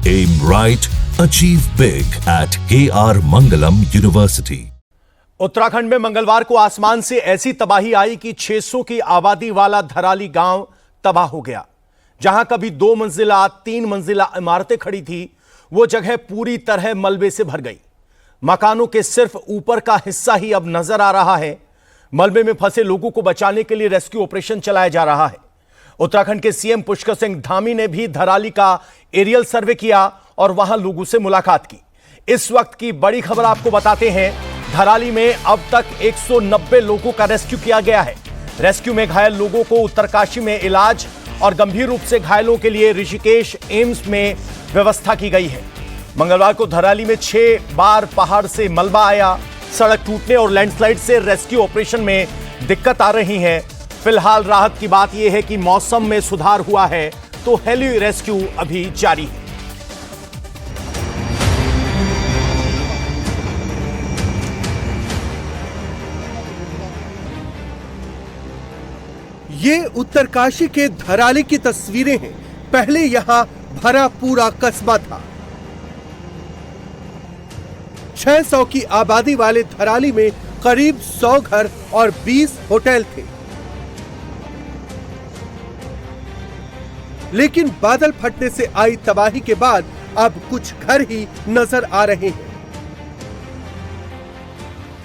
Aim right, achieve big at KR Mangalam University. Uttarakhand में मंगलवार को आसमान से ऐसी तबाही आई कि 600 की आबादी वाला धराली गांव तबाह हो गया। जहां कभी 2 मंजिला 3 मंजिला इमारतें खड़ी थी, वो जगह पूरी तरह मलबे से भर गई। मकानों के सिर्फ ऊपर का हिस्सा ही अब नजर आ रहा है। मलबे में फंसे लोगों को बचाने के लिए रेस्क्यू ऑपरेशन चलाया जा रहा है। उत्तराखंड के सीएम पुष्कर सिंह धामी ने भी धराली का एरियल सर्वे किया और वहां लोगों से मुलाकात की। इस वक्त की बड़ी खबर आपको बताते हैं। धराली में अब तक 190 लोगों का रेस्क्यू किया गया है। रेस्क्यू में घायल लोगों को उत्तरकाशी में इलाज और गंभीर रूप से घायलों के लिए ऋषिकेश एम्स में व्यवस्था की गई है। मंगलवार को धराली में 6 बार पहाड़ से मलबा आया। सड़क टूटने और लैंडस्लाइड से रेस्क्यू ऑपरेशन में दिक्कत आ रही है। फिलहाल राहत की बात यह है कि मौसम में सुधार हुआ है, तो हेली रेस्क्यू अभी जारी है। ये उत्तरकाशी के धराली की तस्वीरें हैं। पहले यहां भरा पूरा कस्बा था। 600 की आबादी वाले धराली में करीब 100 घर और 20 होटल थे। लेकिन बादल फटने से आई तबाही के बाद अब कुछ घर ही नजर आ रहे हैं।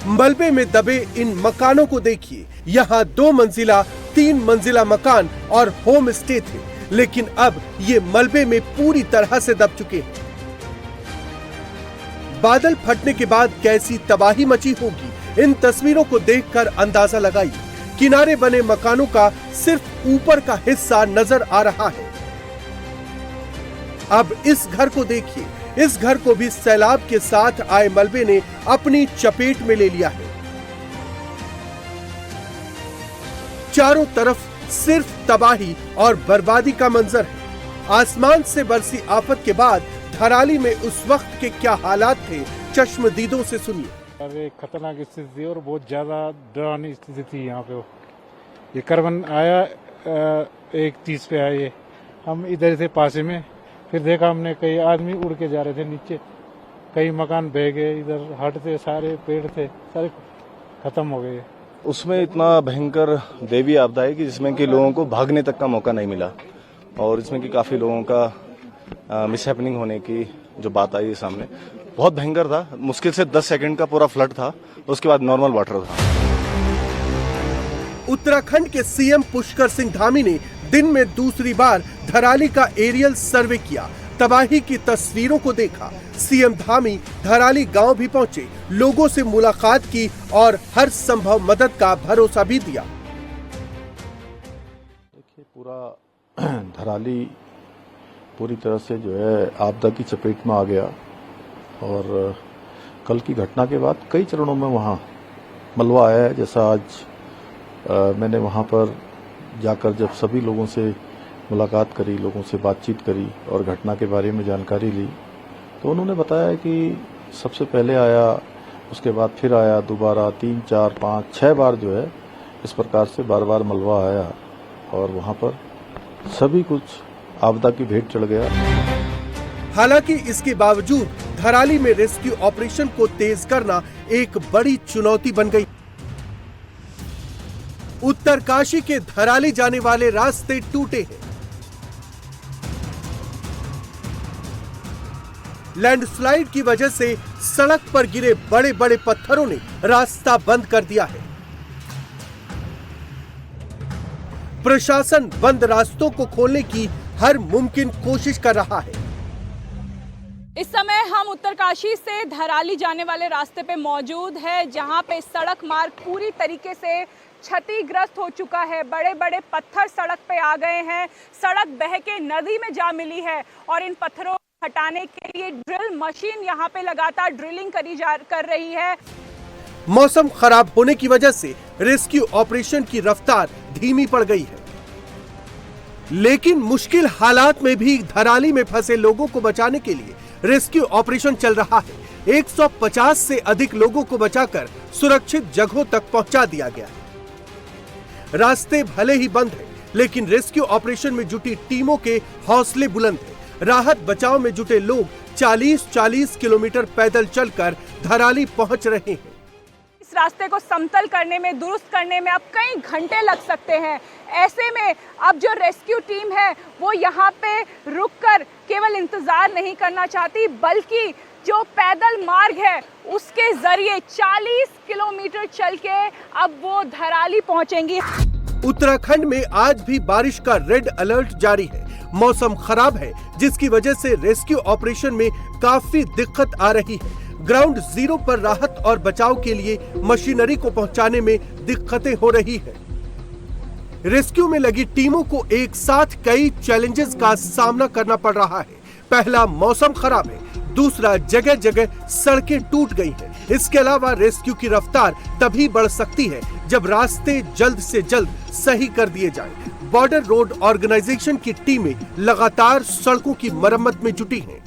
मलबे में दबे इन मकानों को देखिए। यहाँ 2 मंजिला 3 मंजिला मकान और होम स्टे थे, लेकिन अब ये मलबे में पूरी तरह से दब चुके हैं। बादल फटने के बाद कैसी तबाही मची होगी, इन तस्वीरों को देखकर अंदाजा लगाइए। किनारे बने मकानों का सिर्फ ऊपर का हिस्सा नजर आ रहा है। अब इस घर को देखिए। इस घर को भी सैलाब के साथ आए मलबे ने अपनी चपेट में ले लिया है। चारों तरफ सिर्फ तबाही और बर्बादी का मंजर है। आसमान से बरसी आफत के बाद धराली में उस वक्त के क्या हालात थे, चश्मदीदों से सुनिए। अरे खतरनाक स्थिति थी और बहुत ज्यादा डरावनी स्थिति थी। यहाँ पे ये कार्बन आया 1:30 पे आया। हम इधर थे पासे में, फिर देखा हमने कई आदमी उड़ के जा रहे थे नीचे, कई मकान बह गए, इधर हट थे, सारे पेड़ थे, सारे खत्म हो गए। उसमें इतना भयंकर देवी आपदा है कि जिसमें कि लोगों को भागने तक का मौका नहीं मिला और इसमें कि काफी लोगों का मिसहैपनिंग होने की जो बात आई है सामने, बहुत भयंकर था। मुश्किल से 10 सेकंड का पूरा फ्लड था, उसके बाद नॉर्मल वाटर था। उत्तराखंड के सीएम पुष्कर सिंह धामी ने दिन में दूसरी बार धराली का एरियल सर्वे किया। तबाही की तस्वीरों को देखा। सीएम धामी धराली गांव भी पहुंचे, लोगों से मुलाकात की और हर संभव मदद का भरोसा भी दिया। देखिए, पूरा धराली पूरी तरह से जो है आपदा की चपेट में आ गया और कल की घटना के बाद कई चरणों में वहाँ मलबा आया है। जैसा आज मैंने वहाँ पर जाकर जब सभी लोगों से मुलाकात करी, लोगों से बातचीत करी और घटना के बारे में जानकारी ली, तो उन्होंने बताया कि सबसे पहले आया, उसके बाद फिर आया, दोबारा 3, 4, 5, 6 बार जो है इस प्रकार से बार बार मलबा आया और वहाँ पर सभी कुछ आपदा की भेंट चढ़ गया। हालांकि इसके बावजूद धराली में रेस्क्यू ऑपरेशन को तेज करना एक बड़ी चुनौती बन गई। उत्तरकाशी के धराली जाने वाले रास्ते टूटे हैं। लैंडस्लाइड की वजह से सड़क पर गिरे बड़े बड़े पत्थरों ने रास्ता बंद कर दिया है। प्रशासन बंद रास्तों को खोलने की हर मुमकिन कोशिश कर रहा है। इस समय हम उत्तरकाशी से धराली जाने वाले रास्ते पे मौजूद है, जहां पे सड़क मार्ग पूरी तरीके से क्षतिग्रस्त हो चुका है। बड़े बड़े पत्थर सड़क पे आ गए हैं, सड़क बह के नदी में जा मिली है और इन पत्थरों को हटाने के लिए ड्रिल मशीन यहाँ पे लगातार ड्रिलिंग कर रही है। मौसम खराब होने की वजह से रेस्क्यू ऑपरेशन की रफ्तार धीमी पड़ गई है, लेकिन मुश्किल हालात में भी धराली में फंसे लोगों को बचाने के लिए रेस्क्यू ऑपरेशन चल रहा है। 150 से अधिक लोगों को बचाकर सुरक्षित जगहों तक पहुंचा दिया गया है। रास्ते भले ही बंद हैं, लेकिन रेस्क्यू ऑपरेशन में जुटी टीमों के हौसले बुलंद हैं। राहत बचाव में जुटे लोग 40-40 किलोमीटर पैदल चलकर धराली पहुंच रहे हैं। इस रास्ते को समतल करने में, दुरुस्त करने में अब कई घंटे लग सकते हैं। ऐसे में अब जो रेस्क्यू टीम है वो यहाँ पे रुककर केवल इंतजार नहीं करना चाहती, बल्कि जो पैदल मार्ग है उसके जरिए 40 किलोमीटर चल के अब वो धराली पहुंचेंगी। उत्तराखंड में आज भी बारिश का रेड अलर्ट जारी है। मौसम खराब है, जिसकी वजह से रेस्क्यू ऑपरेशन में काफी दिक्कत आ रही है। ग्राउंड जीरो पर राहत और बचाव के लिए मशीनरी को पहुंचाने में दिक्कतें हो रही है। रेस्क्यू में लगी टीमों को एक साथ कई चैलेंजेस का सामना करना पड़ रहा है। पहला, मौसम खराब है। दूसरा, जगह जगह सड़कें टूट गई हैं। इसके अलावा रेस्क्यू की रफ्तार तभी बढ़ सकती है जब रास्ते जल्द से जल्द सही कर दिए जाएं। बॉर्डर रोड ऑर्गेनाइजेशन की टीमें लगातार सड़कों की मरम्मत में जुटी हैं।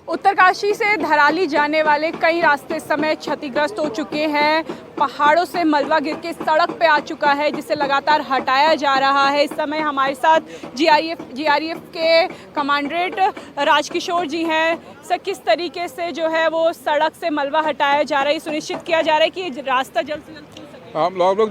उत्तरकाशी से धराली जाने वाले कई रास्ते इस समय क्षतिग्रस्त हो चुके हैं। पहाड़ों से मलबा गिर के सड़क पे आ चुका है, जिसे लगातार हटाया जा रहा है। इस समय हमारे साथ जीआरईएफ के कमांडेंट राजकिशोर जी हैं। सर, किस तरीके से जो है वो सड़क से मलबा हटाया जा रहा है, सुनिश्चित किया जा रहा है कि रास्ता जल्द से जल्द खुल सके? हम लोग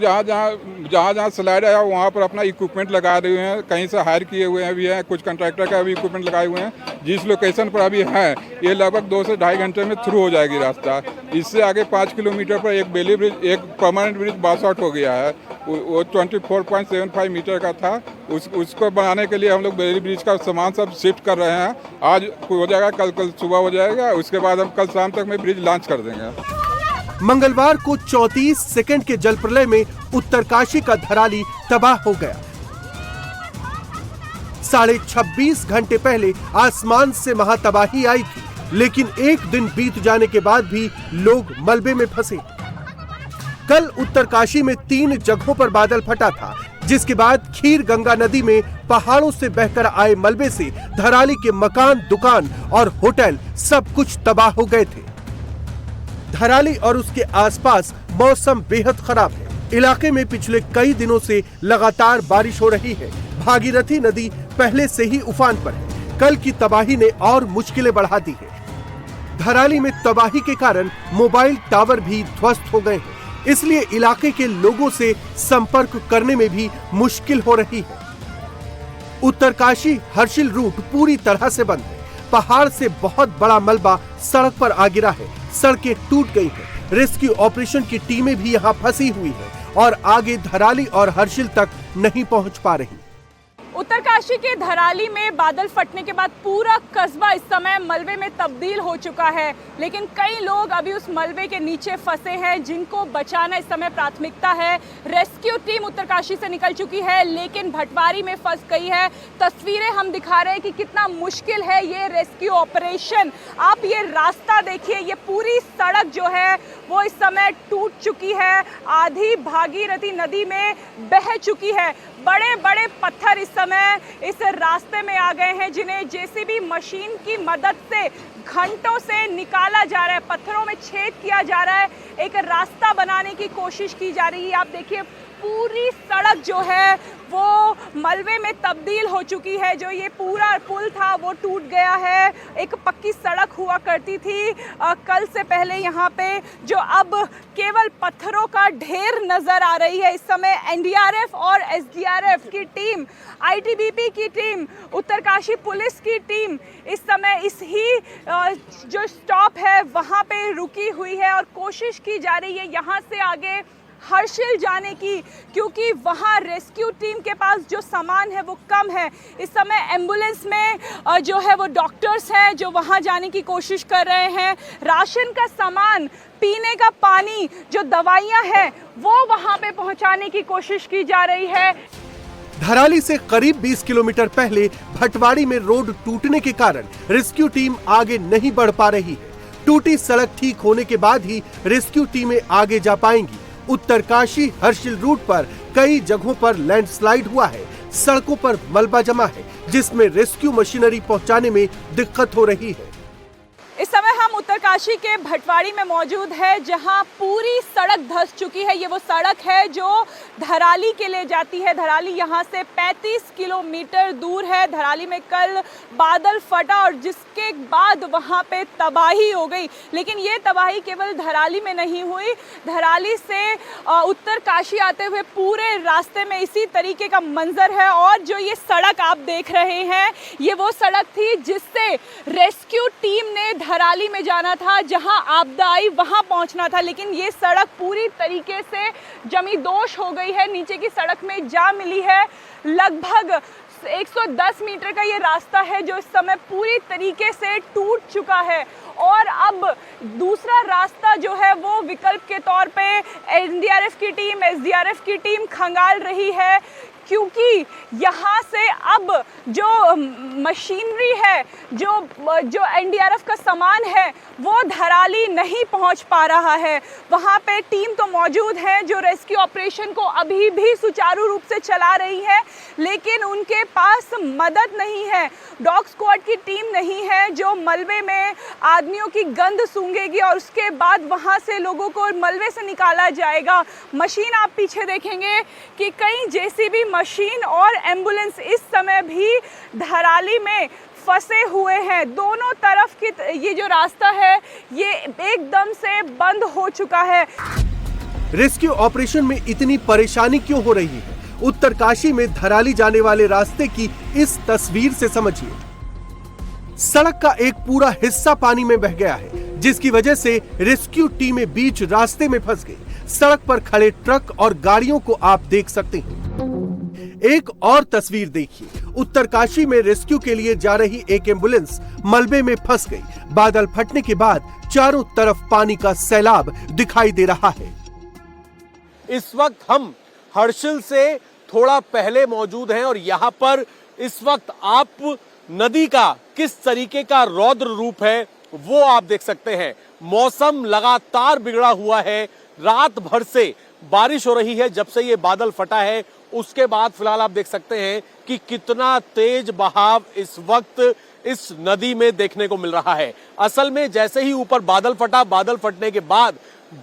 जहाँ स्लाइड है वहाँ पर अपना इक्विपमेंट लगा रहे हैं। कहीं से हायर किए हुए हैं भी हैं, कुछ कंट्रैक्टर का भी इक्विपमेंट लगाए हुए हैं। जिस लोकेशन पर अभी है ये लगभग 2 से ढाई घंटे में थ्रू हो जाएगी रास्ता। इससे आगे 5 किलोमीटर पर एक बेली ब्रिज, एक परमानेंट ब्रिज बास आउट हो गया है। वो 24.75 मीटर का था। उसको बनाने के लिए हम लोग बेली ब्रिज का सामान सब शिफ्ट कर रहे हैं। आज हो जाएगा, कल सुबह हो जाएगा। उसके बाद हम कल शाम तक में ब्रिज लॉन्च कर देंगे। मंगलवार को 34 सेकंड के जल प्रलय में उत्तरकाशी का धराली तबाह हो गया। 26.5 घंटे पहले आसमान से महातबाही आई थी, लेकिन एक दिन बीत जाने के बाद भी लोग मलबे में फंसे। कल उत्तरकाशी में 3 जगहों पर बादल फटा था, जिसके बाद खीर गंगा नदी में पहाड़ों से बहकर आए मलबे से धराली के मकान, दुकान और होटल सब कुछ तबाह हो गए थे। धराली और उसके आसपास मौसम बेहद खराब है। इलाके में पिछले कई दिनों से लगातार बारिश हो रही है। भागीरथी नदी पहले से ही उफान पर है। कल की तबाही ने और मुश्किलें बढ़ा दी है। धराली में तबाही के कारण मोबाइल टावर भी ध्वस्त हो गए हैं, इसलिए इलाके के लोगों से संपर्क करने में भी मुश्किल हो रही है। उत्तरकाशी हर्षिल रूट पूरी तरह से बंद है। पहाड़ से बहुत बड़ा मलबा सड़क पर आ गिरा है। सड़कें टूट गई हैं। रेस्क्यू ऑपरेशन की टीमें भी यहां फंसी हुई हैं और आगे धराली और हर्षिल तक नहीं पहुंच पा रही। उत्तरकाशी के धराली में बादल फटने के बाद पूरा कस्बा इस समय मलबे में तब्दील हो चुका है, लेकिन कई लोग अभी उस मलबे के नीचे फंसे हैं, जिनको बचाना इस समय प्राथमिकता है। रेस्क्यू टीम उत्तरकाशी से निकल चुकी है, लेकिन भटवारी में फंस गई है। तस्वीरें हम दिखा रहे हैं कि कितना मुश्किल है ये रेस्क्यू ऑपरेशन। आप ये रास्ता देखिए, ये पूरी सड़क जो है वो इस समय टूट चुकी है, आधी भागीरथी नदी में बह चुकी है। बड़े बड़े पत्थर इस समय इस रास्ते में आ गए हैं, जिन्हें जेसीबी मशीन की मदद से घंटों से निकाला जा रहा है। पत्थरों में छेद किया जा रहा है, एक रास्ता बनाने की कोशिश की जा रही है। आप देखिए पूरी सड़क जो है वो मलबे में तब्दील हो चुकी है। जो ये पूरा पुल था वो टूट गया है। एक पक्की सड़क हुआ करती थी कल से पहले यहाँ पे, जो अब केवल पत्थरों का ढेर नजर आ रही है। इस समय एनडीआरएफ और एसडीआरएफ की टीम, आईटीबीपी की टीम, उत्तरकाशी पुलिस की टीम इस समय इस ही जो स्टॉप है वहाँ पे रुकी हुई है और कोशिश की जा रही है यहाँ से आगे हर्षिल जाने की, क्योंकि वहाँ रेस्क्यू टीम के पास जो सामान है वो कम है। इस समय एम्बुलेंस में जो है वो डॉक्टर्स हैं जो वहाँ जाने की कोशिश कर रहे हैं। राशन का सामान, पीने का पानी, जो दवाइयाँ हैं वो वहाँ पे पहुँचाने की कोशिश की जा रही है। धराली से करीब 20 किलोमीटर पहले भटवाड़ी में रोड टूटने के कारण रेस्क्यू टीम आगे नहीं बढ़ पा रही है। टूटी सड़क ठीक होने के बाद ही रेस्क्यू टीमें आगे जा पाएंगी। उत्तरकाशी हर्षिल रूट पर कई जगहों पर लैंडस्लाइड हुआ है। सड़कों पर मलबा जमा है, जिसमें रेस्क्यू मशीनरी पहुंचाने में दिक्कत हो रही है। इस समय हम उत्तरकाशी के भटवाड़ी में मौजूद है, जहां पूरी सड़क धंस चुकी है। ये वो सड़क है जो धराली के लिए जाती है। धराली यहां से 35 किलोमीटर दूर है। धराली में कल बादल फटा और जिसके बाद वहां पे तबाही हो गई। लेकिन ये तबाही केवल धराली में नहीं हुई। धराली से उत्तरकाशी आते हुए पूरे रास्ते में इसी तरीके का मंजर है। और जो ये सड़क आप देख रहे हैं, ये वो सड़क थी जिससे रेस्क्यू टीम ने धराली में जाना था, जहां आपदा आई वहां पहुंचना था। लेकिन ये सड़क पूरी तरीके से जमी दोष हो गई है, नीचे की सड़क में जा मिली है। लगभग 110 मीटर का ये रास्ता है जो इस समय पूरी तरीके से टूट चुका है। और अब दूसरा रास्ता जो है वो विकल्प के तौर पे एनडीआरएफ की टीम, एसडीआरएफ की टीम खंगाल रही है, क्योंकि यहाँ से अब जो मशीनरी है, जो एनडीआरएफ का सामान है, वो धराली नहीं पहुँच पा रहा है। वहाँ पे टीम तो मौजूद है जो रेस्क्यू ऑपरेशन को अभी भी सुचारू रूप से चला रही है, लेकिन उनके पास मदद नहीं है। डॉग स्क्वाड की टीम नहीं है जो मलबे में आदमियों की गंध सूंघेगी और उसके बाद वहाँ से लोगों को मलबे से निकाला जाएगा। मशीन आप पीछे देखेंगे कि कई जेसीबी मशीन और एम्बुलेंस इस समय भी धराली में फंसे हुए हैं। दोनों तरफ की ये जो रास्ता है ये एकदम से बंद हो चुका है। रेस्क्यू ऑपरेशन में इतनी परेशानी क्यों हो रही है? उत्तरकाशी में धराली जाने वाले रास्ते की इस तस्वीर से समझिए। सड़क का एक पूरा हिस्सा पानी में बह गया है, जिसकी वजह से रेस्क्यू टीमें बीच रास्ते में फंस गई। सड़क पर खड़े ट्रक और गाड़ियों को आप देख सकते हैं। एक और तस्वीर देखिए, उत्तरकाशी में रेस्क्यू के लिए जा रही एक एम्बुलेंस मलबे में फंस गई। बादल फटने के बाद चारों तरफ पानी का सैलाब दिखाई दे रहा है। इस वक्त हम हर्षिल से थोड़ा पहले मौजूद हैं और यहाँ पर इस वक्त आप नदी का किस तरीके का रौद्र रूप है वो आप देख सकते हैं। मौसम लगातार बिगड़ा हुआ है, रात भर से बारिश हो रही है। जब से ये बादल फटा है उसके बाद फिलहाल आप देख सकते हैं कि कितना तेज बहाव इस वक्त इस नदी में देखने को मिल रहा है। असल में जैसे ही ऊपर बादल फटा, बादल फटने के बाद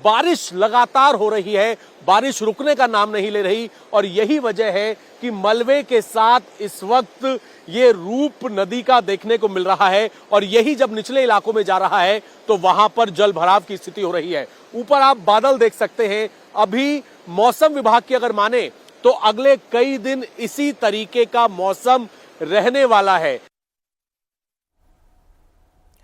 बारिश लगातार हो रही है, बारिश रुकने का नाम नहीं ले रही। और यही वजह है कि मलबे के साथ इस वक्त ये रूप नदी का देखने को मिल रहा है। और यही जब निचले इलाकों में जा रहा है तो वहां पर जल भराव की स्थिति हो रही है। ऊपर आप बादल देख सकते हैं। अभी मौसम विभाग की अगर माने तो अगले कई दिन इसी तरीके का मौसम रहने वाला है।